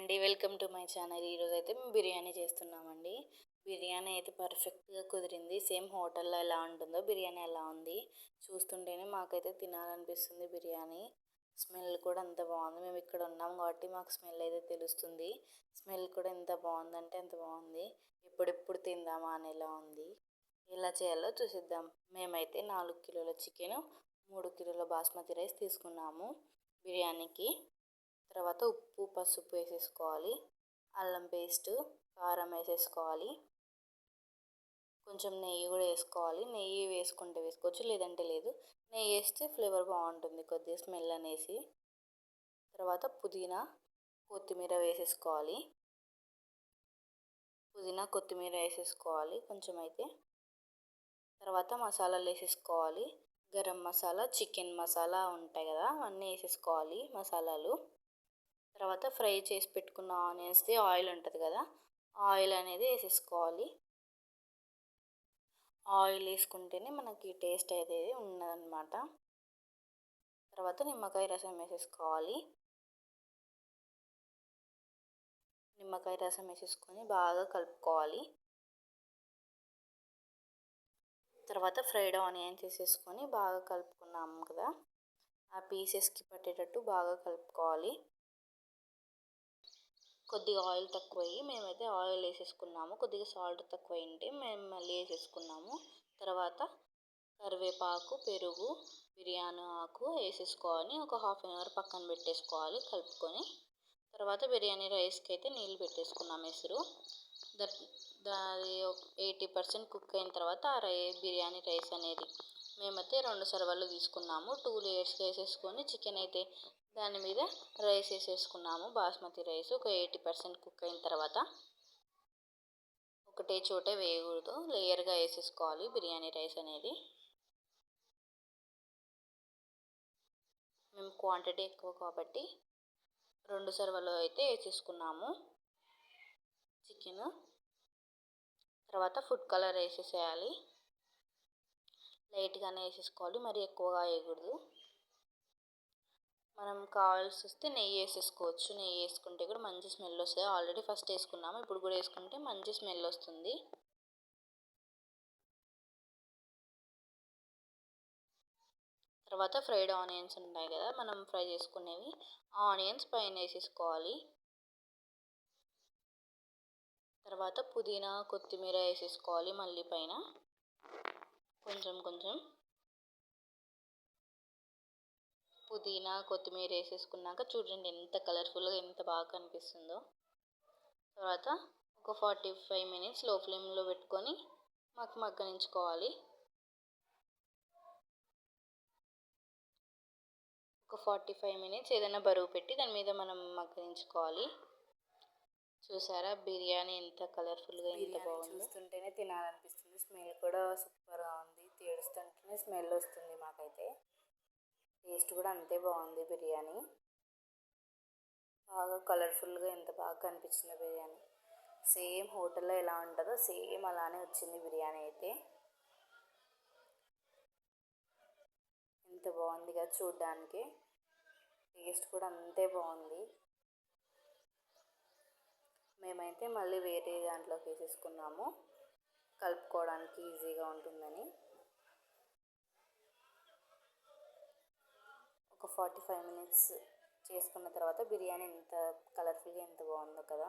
అండి, welcome to my channel. ఈరోజు అయితే మేము బిర్యానీ చేస్తున్నామండి. బిర్యానీ అయితే పర్ఫెక్ట్గా కుదిరింది. సేమ్ హోటల్లో ఎలా ఉంటుందో బిర్యానీ అలా ఉంది. చూస్తుంటేనే మాకైతే తినాలనిపిస్తుంది బిర్యానీ. స్మెల్ కూడా అంత బాగుంది. మేము ఇక్కడ ఉన్నాం కాబట్టి మాకు స్మెల్ అయితే తెలుస్తుంది. స్మెల్ కూడా ఎంత బాగుందంటే అంత బాగుంది. ఎప్పుడెప్పుడు తిందామా అనేలా ఉంది. ఎలా చేయాలో చూసిద్దాం. మేమైతే 4 కిలోల చికెన్, 3 కిలోల బాస్మతి రైస్ తీసుకున్నాము బిర్యానీకి. తర్వాత ఉప్పు, పసుపు వేసేసుకోవాలి. అల్లం పేస్ట్, కారం వేసేసుకోవాలి. కొంచెం నెయ్యి కూడా వేసుకోవాలి. నెయ్యి వేసుకుంటే వేసుకోవచ్చు, లేదంటే లేదు. నెయ్యి వేస్తే ఫ్లేవర్ బాగుంటుంది, కొద్దిగా స్మెల్ అనేసి. తర్వాత పుదీనా, కొత్తిమీర వేసేసుకోవాలి. పుదీనా, కొత్తిమీర వేసేసుకోవాలి కొంచెం అయితే. తర్వాత మసాలాలు వేసేసుకోవాలి. గరం మసాలా, చికెన్ మసాలా ఉంటాయి కదా, అవన్నీ వేసేసుకోవాలి మసాలాలు. తర్వాత ఫ్రై చేసి పెట్టుకున్న ఆనియన్స్ది ఆయిల్ ఉంటుంది కదా, ఆయిల్ అనేది వేసేసుకోవాలి. ఆయిల్ వేసుకుంటేనే మనకి టేస్ట్ అనేది ఉన్నదన్నమాట. తర్వాత నిమ్మకాయ రసం వేసేసుకోవాలి. నిమ్మకాయ రసం వేసేసుకొని బాగా కలుపుకోవాలి. తర్వాత ఫ్రైడ్ ఆనియన్స్ వేసేసుకొని బాగా కలుపుకున్నాము కదా, ఆ పీసెస్కి పట్టేటట్టు బాగా కలుపుకోవాలి. కొద్దిగా ఆయిల్ తక్కువ అయ్యి మేమైతే ఆయిల్ వేసేసుకున్నాము. కొద్దిగా సాల్ట్ తక్కువ అయింటే మేము మళ్ళీ వేసేసుకున్నాము. తర్వాత కరివేపాకు, పెరుగు, బిర్యానీ ఆకు వేసేసుకొని ఒక హాఫ్ అన్ అవర్ పక్కన పెట్టేసుకోవాలి కలుపుకొని. తర్వాత బిర్యానీ రైస్కి అయితే నీళ్ళు పెట్టేసుకున్నాము ఎసురు. అది 80% కుక్ అయిన తర్వాత బిర్యానీ రైస్ అనేది మేమైతే 2 సర్వలు తీసుకున్నాము. 2 లేయర్స్ వేసేసుకొని చికెన్ అయితే దాని మీద రైస్ వేసేసుకున్నాము. బాస్మతి రైస్ ఒక 80% కుక్ అయిన తర్వాత ఒకటే చోటే వేయకూడదు, లేయర్గా వేసేసుకోవాలి బిర్యానీ రైస్ అనేది. మేము క్వాంటిటీ ఎక్కువ కాబట్టి 2 సర్వలు అయితే వేసేసుకున్నాము చికెన్. తర్వాత ఫుడ్ కలర్ వేసేసేయాలి. లైట్గానే వేసేసుకోవాలి, మరి ఎక్కువగా వేయకూడదు. మనం కావాల్సి వస్తే నెయ్యి వేసేసుకోవచ్చు. నెయ్యి వేసుకుంటే కూడా మంచి స్మెల్ వస్తుంది. ఆల్రెడీ ఫస్ట్ వేసుకున్నాము, ఇప్పుడు కూడా వేసుకుంటే మంచి స్మెల్ వస్తుంది. తర్వాత ఫ్రైడ్ ఆనియన్స్ ఉంటాయి కదా మనం ఫ్రై చేసుకునేవి, ఆనియన్స్ పైన వేసేసుకోవాలి. తర్వాత పుదీనా, కొత్తిమీర వేసేసుకోవాలి మళ్ళీ పైన కొంచెం కొంచెం. పుదీనా, కొత్తిమీర వేసేసుకున్నాక చూడండి ఎంత కలర్ఫుల్గా ఎంత బాగా కనిపిస్తుందో. తర్వాత ఒక 45 మినిట్స్ లో ఫ్లేమ్లో పెట్టుకొని మగ్గనించుకోవాలి. ఒక 45 మినిట్స్ ఏదైనా బరువు పెట్టి దాని మీద మనం మగ్గనించుకోవాలి. చూసారా బిర్యానీ ఎంత కలర్ఫుల్గా ఎంత బాగుంది. చూస్తుంటేనే తినాలనిపిస్తుంది. స్మెల్ కూడా సూపర్గా ఉంది. తీడుస్తుంటేనే స్మెల్ వస్తుంది మాకైతే. టేస్ట్ కూడా అంతే బాగుంది బిర్యానీ. బాగా కలర్ఫుల్గా ఎంత బాగా కనిపించిందో బిర్యానీ. సేమ్ హోటల్లో ఎలా ఉంటుందో సేమ్ అలానే వచ్చింది బిర్యానీ అయితే. ఎంత బాగుంది కదా చూడ్డానికి. టేస్ట్ కూడా అంతే బాగుంది. మేమైతే మళ్ళీ వేరే దాంట్లోకి వేసేసుకున్నాము, కలుపుకోవడానికి ఈజీగా ఉంటుందని. ఒక 45 మినిట్స్ చేసుకున్న తర్వాత బిర్యానీ ఎంత కలర్ఫుల్గా ఎంత బాగుందో కదా.